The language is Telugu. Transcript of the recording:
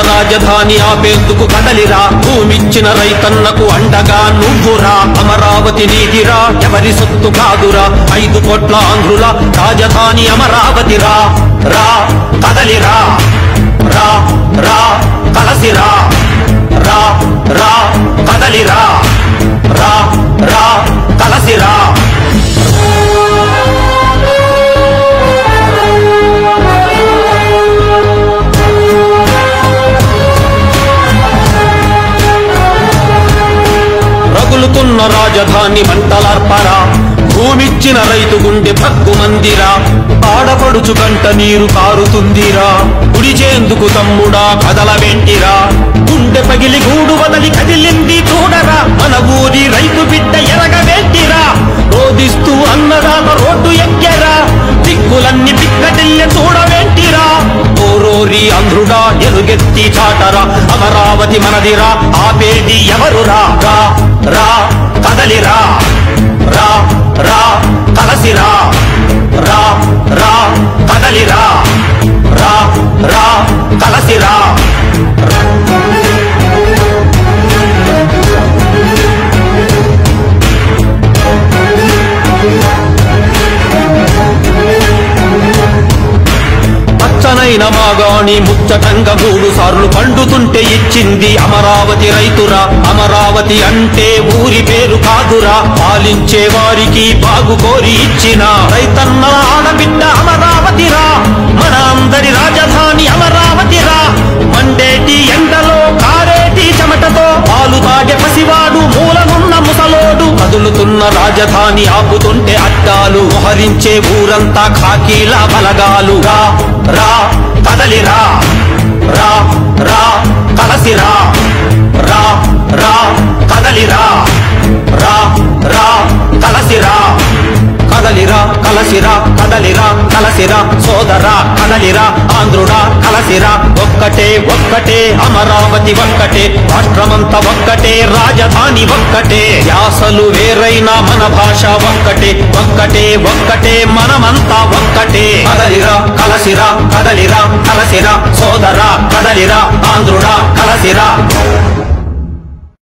రాజధాని ఆపేందుకు కదలిరా, భూమిచ్చిన రైతన్నకు అండగా నువ్వురా. అమరావతి నీదిరా, ఎవరి సొత్తు కాదురా, 5 కోట్ల ఆంధ్రుల రాజధాని అమరావతిరా. రా కదలిరా, రా రా కలసిరా, రా రా కదలిరా, రా రా కలసిరా. రగులుతున్న రాజధాని మంటలార్పరా, భూమిచ్చిన రైతు గుండె భగ్గుమందిరా. ఆడపడుచు కంట నీరు కారుతుందిరా, గుడిచేందుకు తమ్ముడా కదల వెంటిరా. గుండె పగిలి గూడు వదలి కదిలింది చూడరా, మన ఊరి రైతు బిడ్డ ఎరగవేంటిరా. రోదిస్తూ అన్నదాత రోడ్డు ఎక్కెరా, దిక్కులన్నీ పిక్కటిల్లె చూడవేంటిరా. ఓరోరి ఆంధ్రుడా ఎరుగెత్తి చాటరా, అమరావతి మనదిరా, ఆపేది ఎవరురా. రా రా కదలిరా, రా రా కలసిరా, రా రా కదలిరా, రా రా కలసిరా. పచ్చనైన మాగాణి ముచ్చటంగా 3 సార్లు పండుతుంటే ఇచ్చింది అమరావతి రైతురా. అమరావతి అంటే ఊరి పేరు కాదురా, పాలించే వారికి బాగు కోరి ఇచ్చిన రైతన్నల ఆడబిడ్డ అమరావతిరా. మన అందరి రాజధాని అమరావతిరా. మండేటి ఎండలో కారేటి చెమటతో పాలు తాగే పసివాడు, మూలనున్న ముసలోడు. కదులుతున్న రాజధాని ఆపుతుంటే అడ్డాలు, మోహరించే ఊరంతా ఖాకీలా బలగాలు. రా రా కదలిరా, రా రా కలసిరా, రా రా కదలిరా, రా రా కలసిరా. కదలిరా కలసిరా, కదలిరా కలసిరా, సోదరా కదలిరా, ఆంధ్రుడా కలసిరా. ఒక్కటే ఒక్కటే అమరావతి ఒక్కటే, రాష్ట్రమంతా ఒక్కటే, రాజధాని ఒక్కటే. యాసలు వేరైనా మన భాష ఒక్కటే, ఒక్కటే ఒక్కటే మనమంతా ఒక్కటే. కదలిరా కలసిరా, కదలిరా కలసిరా, సోదరా కదలిరా, ఆంధ్రుడా కలసిరా.